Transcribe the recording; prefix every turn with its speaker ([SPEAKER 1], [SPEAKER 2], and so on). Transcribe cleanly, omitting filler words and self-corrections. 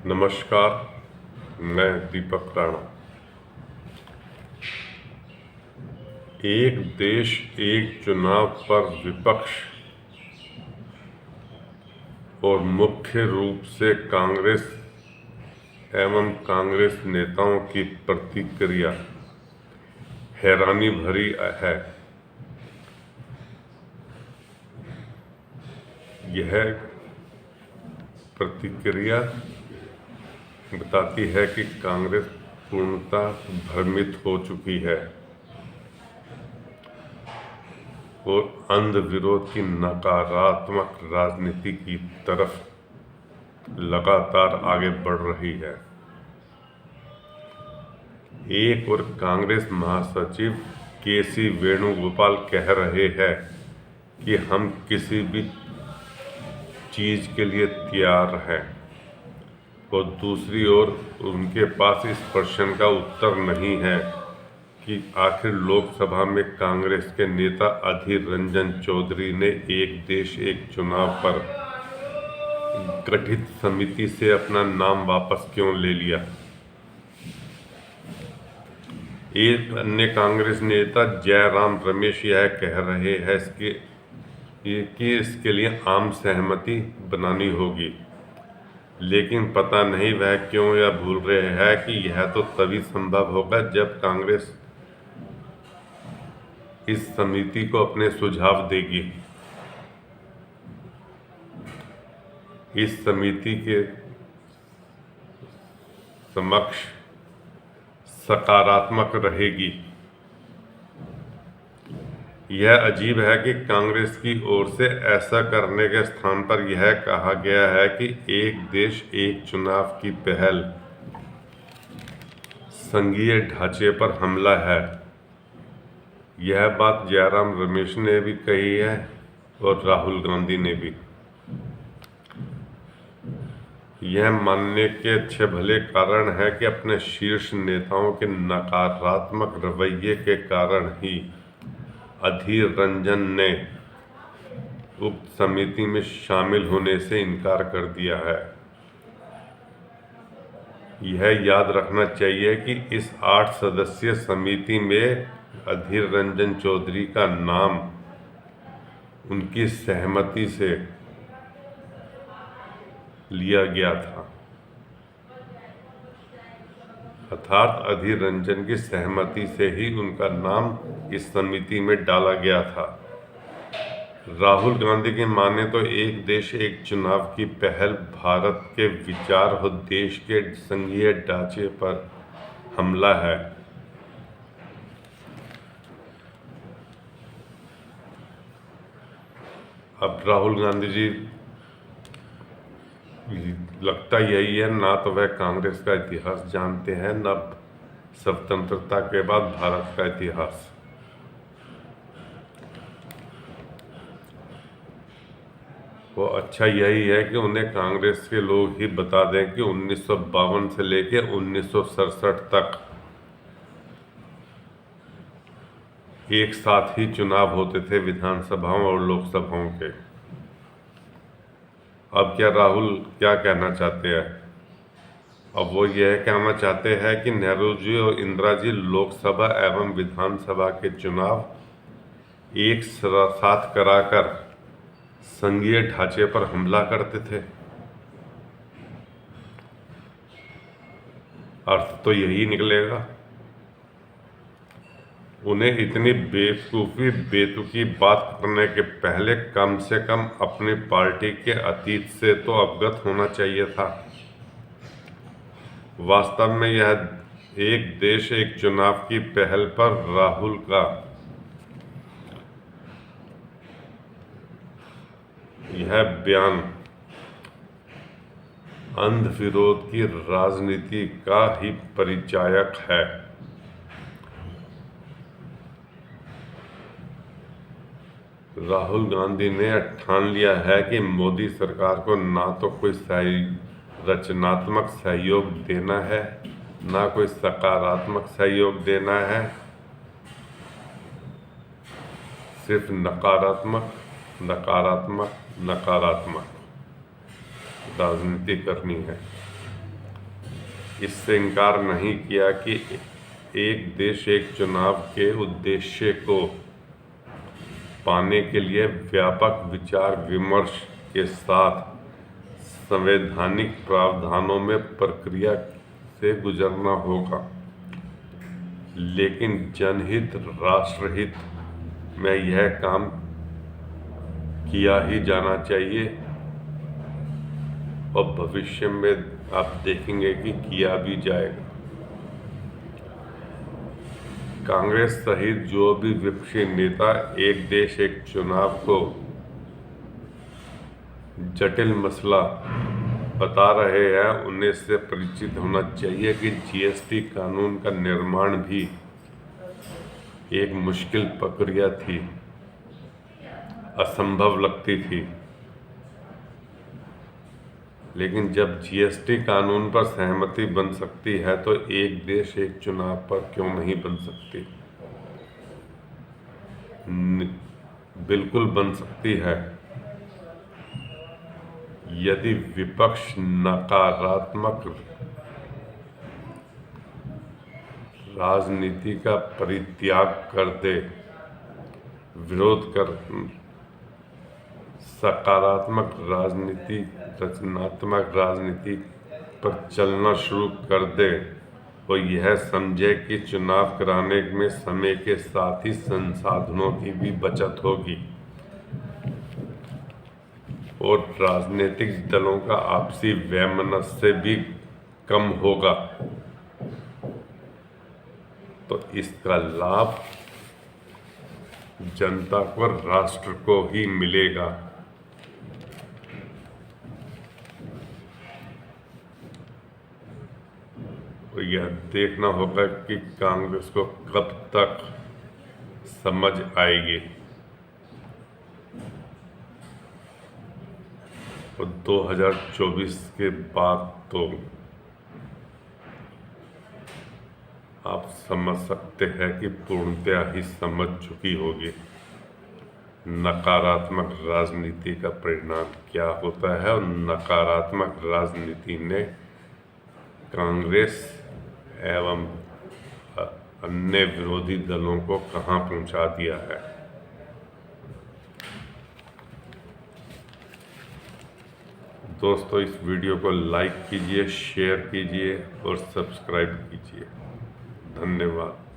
[SPEAKER 1] नमस्कार। मैं दीपक राणा। एक देश एक चुनाव पर विपक्ष और मुख्य रूप से कांग्रेस एवं कांग्रेस नेताओं की प्रतिक्रिया हैरानी भरी है। यह प्रतिक्रिया बताती है कि कांग्रेस पूर्णतः भ्रमित हो चुकी है और अंध विरोध की नकारात्मक राजनीति की तरफ लगातार आगे बढ़ रही है। एक और कांग्रेस महासचिव के.सी. वेणुगोपाल कह रहे हैं कि हम किसी भी चीज के लिए तैयार हैं, और दूसरी ओर उनके पास इस प्रश्न का उत्तर नहीं है कि आखिर लोकसभा में कांग्रेस के नेता अधीर रंजन चौधरी ने एक देश एक चुनाव पर गठित समिति से अपना नाम वापस क्यों ले लिया। एक अन्य कांग्रेस नेता जयराम रमेश यह कह रहे हैं कि इसके लिए आम सहमति बनानी होगी, लेकिन पता नहीं वह क्यों यह भूल रहे हैं कि यह तो तभी संभव होगा जब कांग्रेस इस समिति को अपने सुझाव देगी। इस समिति के समक्ष सकारात्मक रहेगी। यह अजीब है कि कांग्रेस की ओर से ऐसा करने के स्थान पर यह कहा गया है कि एक देश एक चुनाव की पहल संघीय ढांचे पर हमला है। यह बात जयराम रमेश ने भी कही है और राहुल गांधी ने भी। यह मानने के अच्छे भले कारण है कि अपने शीर्ष नेताओं के नकारात्मक रवैये के कारण ही अधीर रंजन ने उक्त समिति में शामिल होने से इनकार कर दिया है। यह याद रखना चाहिए कि इस 8 सदस्यीय समिति में अधीर रंजन चौधरी का नाम उनकी सहमति से लिया गया था, अर्थात अधीर रंजन की सहमति से ही उनका नाम इस समिति में डाला गया था। राहुल गांधी की माने तो एक देश एक चुनाव की पहल भारत के विचार और देश के संघीय ढांचे पर हमला है। अब राहुल गांधी जी लगता यही है, ना तो वह कांग्रेस का इतिहास जानते हैं, न स्वतंत्रता के बाद भारत का इतिहास। वो अच्छा यही है कि उन्हें कांग्रेस के लोग ही बता दें कि 1952 से लेकर 1967 तक एक साथ ही चुनाव होते थे विधानसभाओं और लोकसभाओं के। अब क्या राहुल क्या कहना चाहते हैं? अब वो यह कहना चाहते हैं कि नेहरू जी और इंदिरा जी लोकसभा एवं विधानसभा के चुनाव एक साथ कराकर संघीय ढांचे पर हमला करते थे। अर्थ तो यही निकलेगा। उन्हें इतनी बेतुकी बात करने के पहले कम से कम अपनी पार्टी के अतीत से तो अवगत होना चाहिए था। वास्तव में यह एक देश एक चुनाव की पहल पर राहुल का यह बयान अंध विरोध की राजनीति का ही परिचायक है। राहुल गांधी ने ठान लिया है कि मोदी सरकार को ना तो कोई रचनात्मक सहयोग देना है, ना कोई सकारात्मक सहयोग देना है, सिर्फ नकारात्मक नकारात्मक नकारात्मक राजनीति करनी है। इससे इनकार नहीं किया कि एक देश एक चुनाव के उद्देश्य को पाने के लिए व्यापक विचार विमर्श के साथ संवैधानिक प्रावधानों में प्रक्रिया से गुजरना होगा, लेकिन जनहित राष्ट्रहित में यह काम किया ही जाना चाहिए और भविष्य में आप देखेंगे कि किया भी जाएगा। कांग्रेस सहित जो भी विपक्षी नेता एक देश एक चुनाव को जटिल मसला बता रहे हैं, उन्हें इससे परिचित होना चाहिए कि जीएसटी कानून का निर्माण भी एक मुश्किल प्रक्रिया थी, असंभव लगती थी, लेकिन जब जीएसटी कानून पर सहमति बन सकती है तो एक देश एक चुनाव पर क्यों नहीं बन सकती? बिल्कुल बन सकती है, यदि विपक्ष नकारात्मक राजनीति का परित्याग कर दे, विरोध कर सकारात्मक राजनीति, रचनात्मक राजनीति पर चलना शुरू कर दे और यह समझे कि चुनाव कराने में समय के साथ ही संसाधनों की भी बचत होगी और राजनीतिक दलों का आपसी वैमनस्य भी कम होगा, तो इसका लाभ जनता को, राष्ट्र को ही मिलेगा। तो यह देखना होगा कि कांग्रेस को कब तक समझ आएगी और 2024 के बाद तो आप समझ सकते हैं कि पूर्णतया ही समझ चुकी होगी नकारात्मक राजनीति का परिणाम क्या होता है और नकारात्मक राजनीति ने कांग्रेस एवं अन्य विरोधी दलों को कहां पहुंचा दिया है। दोस्तों, इस वीडियो को लाइक कीजिए, शेयर कीजिए और सब्सक्राइब कीजिए। धन्यवाद।